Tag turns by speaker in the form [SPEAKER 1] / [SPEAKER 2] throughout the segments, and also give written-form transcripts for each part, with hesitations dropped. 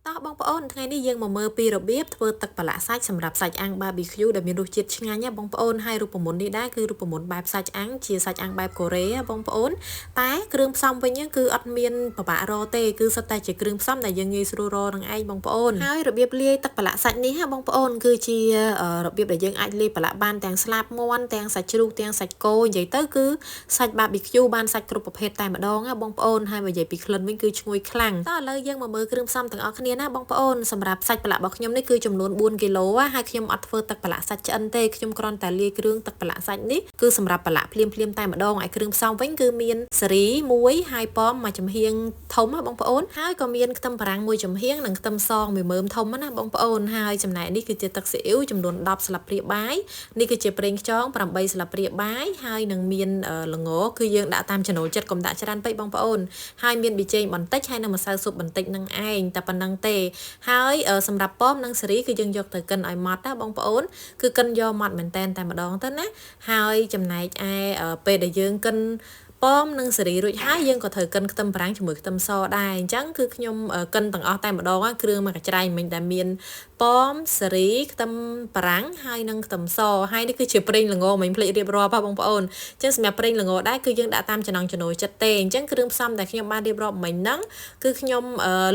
[SPEAKER 1] តោះបងប្អូនថ្ងៃនេះយើងមកមើលពីរបៀបធ្វើទឹកប្រឡាក់សាច់សម្រាប់សាច់អាំង barbecue ដែលមានរសជាតិឆ្ងាញ់ណាបងប្អូនហើយរូបមន្តនេះដែរគឺរូបមន្តបែបសាច់អាំងជាសាច់អាំងបែបកូរ៉េបងប្អូនតែគ្រឿងផ្សំវិញគឺអត់មានពិបាករកទេគឺសុទ្ធតែជាគ្រឿងផ្សំដែលយើងងាយស្រួលរកនឹងឯងបងប្អូនហើយរបៀបលាយទឹកប្រឡាក់សាច់នេះបងប្អូនគឺជារបៀបដែលយើងអាចលាយប្រឡាក់បានទាំងស្លាបមាន់ទាំងសាច់ជ្រូកទាំងសាច់គោនិយាយទៅគឺសាច់ barbecue បានសាច់គ្រប់ប្រភេទតែម្ដងណាបងប្អូនហើយបើនិយាយពីក្លិនវិញគឺឈ្ងុយខ្លាំងតោះឥឡូវយើងមកមើលគ្រឿងផ្សំទាំងអស់គ្នាណាបងប្អូនសម្រាប់សាច់ប្រឡាក់របស់ខ្ញុំនេះគឺចំនួន4គីឡូហើយខ្ញុំអត់ធ្វើទឹកប្រឡាក់សាច់ឆ្អិនទេខ្ញុំគ្រាន់តែលាយគ្រឿងទឹកប្រឡាក់សាច់នេះគឺសម្រាប់ប្រឡាក់ភ្លាមតែម្ដងហើយគ្រឿងផ្សំវិញគឺមានសេរី1ហើយប៉មមួយចំហៀងធំណាបងប្អូនហើយក៏មានខ្ទឹមបារាំងមួយចំហៀងនិងខ្ទឹមសមួយមើមធំណាបងប្អូនហើយចំណែកនេះគឺជាទឹកស៊ីអ៊ីវចំនួន10ស្លាបព្រាបាយនេះគឺជាប្រេងខ្យង8ស្លាបព្រាបាយហើយនឹងមានល្ងគឺយើងដាក់តាមចំណូលចិត្តកុំដាក់ច្រើនពេកបងប្អូនហើយមានប៊ីចេងបន្តិចហើយនឹងម្សៅស៊ុបបន្តិចនឹងឯងតែប៉ុណ្្នឹងទេហើយសម្រាប់ប៉មនិងសេរីគឺយើងយកទៅកិនឲ្យម៉ត់ណាបងប្អូនគឺកិនយកម៉ត់មែនតែនតែម្ដងទៅណាហើយចំណែកឯពេលដែលយើងកិនប៉មនិងសេរីរួចហើយយើងក៏ត្រូវកិនខ្ទឹមបារាំងជាមួយខ្ទឹមសដែរអញ្ចឹងគឺខ្ញុំកិនទាំងអស់តែម្ដងគ្រឿងមួយកញ្ច្រៃមិញដែលមានប៉មសេរីខ្ទឹមបារាំងហើយនិងខ្ទឹមសហើយនេះគឺជាប្រេងល្ងមិញភ្លេចរៀបរាប់បងប្អូនអញ្ចឹងសម្រាប់ប្រេងល្ងដែរគឺយើងដាក់តាមចំណង់ចំណូលចិត្តទេអញ្ចឹងគ្រឿងផ្សំដែលខ្ញុំបានរៀបរាប់មិញហ្នឹងគឺខ្ញុំ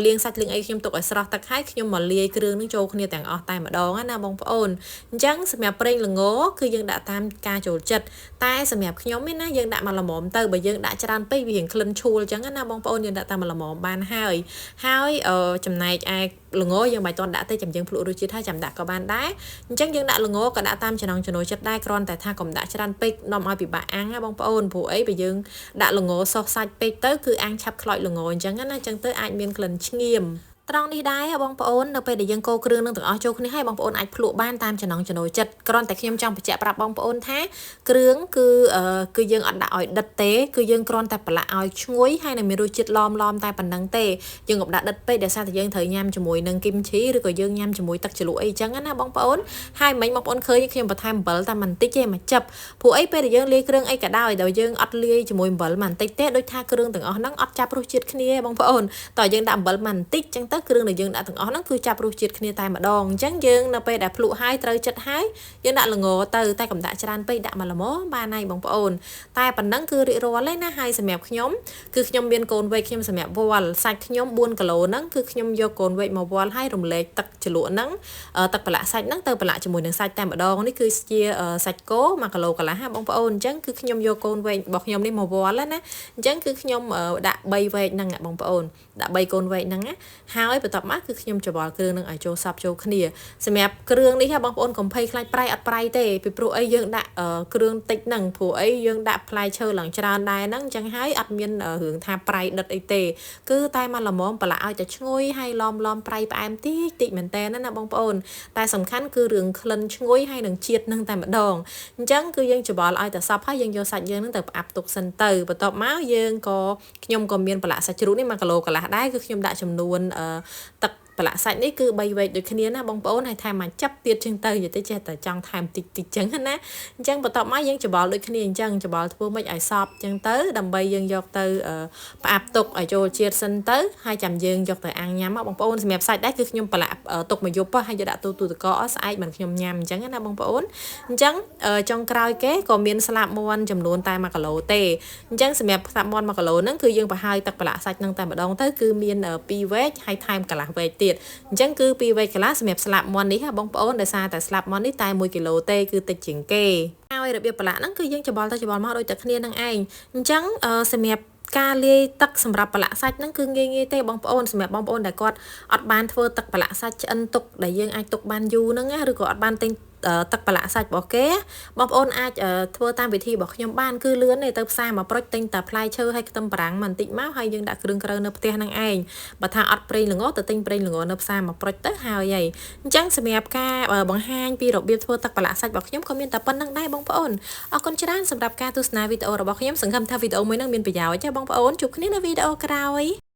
[SPEAKER 1] លាងសាច់លាងអីខ្ញុំទុកឲ្យស្រស់ទឹកហើយខ្ញុំមកលាយគ្រឿងនឹងចូលគ្នាទាំងអស់តែម្ដងណាបងប្អូនអញ្ចឹងសម្រាប់ប្រេងល្ងគឺយើងដាក់តាមការចូលចិត្តតែសម្រាប់ខ្ញុំនេះណាយើងដាក់មកល្មមទៅបើយើងដាក់ច្រើនពេកវាក្លិនឈួលអញ្ចឹងណាបងប្អូនយើងដាក់តាមល្មមបានហើយចំណែកឯល្ងយើងមិនទាន់ដាក់ទេចាំយើងភ្លក់រសជាតិហើយចាំដាក់ក៏បានដែរអញ្ចឹងយើងដាក់ល្ងក៏ដាក់តាមចំណង់ចំណូលចិត្តដែរគ្រាន់តែថាកុំដាក់ច្រើនពេកនាំឲ្យពិបាកអាំងណាបងប្អូនព្រោះអីបើយើងដាក់ល្ងសុះសាច់ពេកទៅគឺអាំងឆាប់ខ្លោចល្ងអញ្ចឹងណាអញ្ចឹងទៅអាចមានក្លិនឆ្ងៀមត្រង់នេះដែរបងប្អូននៅពេលដែលយើងកូរគ្រឿងនឹងទាំងអស់ចូលគ្នាហើយបងប្អូនអាចភ្លក់បានតាមចំណង់ចំណូលចិត្តគ្រាន់តែខ្ញុំចង់បញ្ជាក់ប្រាប់បងប្អូនថាគ្រឿងគឺយើងអត់ដាក់ឲ្យដិតទេគឺយើងគ្រាន់តែប្រឡាក់ឲ្យឈ្ងុយហើយនឹងមានរសជាតិឡមតែប៉ុណ្្នឹងទេយើងកុំដាក់ដិតពេកដោយសារតែយើងត្រូវញ៉ាំជាមួយនឹងគីមឈីឬក៏យើងញ៉ាំជាមួយទឹកជ្រលក់អីចឹងណាបងប្អូនហើយមិញបងប្អូនឃើញខ្ញុំបន្ថែមអំបិលតែបន្តិចទេមកចិបព្រោះអីពេលដែលយើងលាយគ្រឿងអីក៏ដោយយើងអត់លាយជាមួយអំបិលបន្តិចទេដូចថាគ្រឿងទាំងអស់ហ្នឹងអត់ចាប់រសជាតិគ្នាបងប្អូនតើយើងដាក់អំបិលបន្តិចចឹងទៅគ្រឿងដែលយើងដាក់ទាំងអស់ហ្នឹងគឺចាប់រសជាតិគ្នាតែម្ដងអញ្ចឹងយើងនៅពេលដែលភ្លក់ហើយត្រូវចិត្តហើយយើងដាក់ល្ងទៅតែកុំដាក់ច្រើនពេកដាក់មកល្មមបានហើយបងប្អូនតែប៉ុណ្ណឹងគឺរៀបរាល់ហើយណាហើយសម្រាប់ខ្ញុំគឺខ្ញុំមានកូនវែកខ្ញុំសម្រាប់វល់សាច់ខ្ញុំ4គីឡូហ្នឹងគឺខ្ញុំយកកូនវែកមកវល់ហើយរំលែកទឹកជ្រលក់ហ្នឹងទឹកប្រឡាក់សាច់ហ្នឹងទៅប្រឡាក់ជាមួយនឹងសាច់តែម្ដងនេះគឺជាសាច់គោ1គីឡូកន្លះហ่าបងប្អូនអញ្ចឹងគឺខ្ញុំយកកូនវែករបស់ខ្ញុំនេះមកវល់ណាអញ្ចឹងគឺខ្ញុំដាក់3វែកហ្នឹងបងប្អូនដាក់3កូនវែកហ្នឹងណាហើយបន្ទាប់មកគឺខ្ញុំច្របល់គ្រឿងនឹងឲ្យចូលសព្វចូលគ្នាសម្រាប់គ្រឿងនេះបងប្អូនកុំភ័យខ្លាចប្រៃអត់ប្រៃទេពីព្រោះអីយើងដាក់គ្រឿងតិចហ្នឹងព្រោះអីយើងដាក់ផ្លែឈើឡើងច្រើនដែរហ្នឹងអញ្ចឹងហើយអត់មានរឿងថាប្រៃដិតអីទេគឺតែមកល្មមប្រឡាក់ឲ្យតែឈ្ងុយហើយឡំប្រៃផ្អែមតិចមែនតើណាបងប្អូនតែសំខាន់គឺរឿងក្លិនឈ្ងុយហើយនឹងជាតិហ្នឹងតែម្ដងអញ្ចឹងគឺយើងច្របល់ឲ្យតែសព្វហើយយើងយកសាច់យើងហ្នឹងទៅផ្អាប់ទុកសិនទៅបន្ទាប់មកខ្ញុំក៏មានប្រឡាក់សាច់ជ្រូកនេះ1គីឡូកន្លះដែរគឺខ្ញុំដាក់ចំនួនទឹកប្រឡាក់សាច់នេះគឺ3វែកដូចគ្នាណាបងប្អូនហើយថែមមកចាប់ទៀតចឹងទៅនិយាយទៅចេះតែចង់ថែមតិចចឹងណាអញ្ចឹងបន្ទាប់មកយើងច្របល់ដូចគ្នាអញ្ចឹងច្របល់ធ្វើម៉េចឲ្យសព្វចឹងទៅដើម្បីយើងយកទៅផ្អាប់ទុកឲ្យចូលជាតិសិនទៅហើយចាំយើងយកទៅអាំងញ៉ាំបងប្អូនសម្រាប់សាច់ដែរគឺខ្ញុំប្រឡាក់ទុកមួយយប់ហើយយកដាក់ទូទឹកកកស្អែកបានខ្ញុំញ៉ាំអញ្ចឹងណាបងប្អូនអញ្ចឹងចុងក្រោយគេក៏មានស្លាបមាន់ចំនួនតែ1គីឡូទេអញ្ចឹងសម្រាប់ស្លាបមាន់1គីឡូហ្នឹងគឺយើងប្រហើយទឹកប្រឡាក់សាច់ហ្នឹងតែម្ដងទៅគឺមាន2វែកហើយថែមកន្លះវែកទៀតអញ្ចឹងគឺ2វែកកន្លះសម្រាប់ស្លាបមាន់នេះបងប្អូនដោយសារតែស្លាបមាន់នេះតែ1គីឡូទេគឺតិចជាងគេហើយរបៀបប្រឡាក់ហ្នឹងគឺយើងច្របល់ទៅច្របល់មកដូចតែគ្នានឹងឯងអញ្ចឹងសម្រាប់ការលាយទឹកសម្រាប់ប្រឡាក់សាច់ហ្នឹងគឺងាយទេបងប្អូនសម្រាប់បងប្អូនដែលគាត់អត់បានធ្វើទឹកប្រឡាក់សាច់ឆ្អិនទុកដែលយើងអាចទុកបានយូរហ្នឹងឬក៏អត់បានទិញទឹកប្រឡាក់សាច់របស់គេបងប្អូនអាចធ្វើតាមវិធីរបស់ខ្ញុំបានគឺលឿនទេទៅផ្សារមកប្រុចទិញតែផ្លែឈើហើយខ្ទឹមបារាំងបន្តិចមកហើយយើងដាក់គ្រឿងក្រៅនៅផ្ទះហ្នឹងឯងបើថាអត់ប្រេងល្ងទៅទិញប្រេងល្ងនៅផ្សារមកប្រុចទៅហើយអញ្ចឹងសម្រាប់ការបង្ហាញពីរបៀបធ្វើទឹកប្រឡាក់សាច់របស់ខ្ញុំក៏មានតែប៉ុណ្្នឹងដែរបងប្អូនអរគុណច្រើនសម្រាប់ការទស្សនាវីដេអូរបស់ខ្ញុំសង្ឃឹមថាវីដេអូមួយនេះមានប្រយោជន៍ចាបងប្អូនជួបគ្នានៅវីដេអូក្រោយ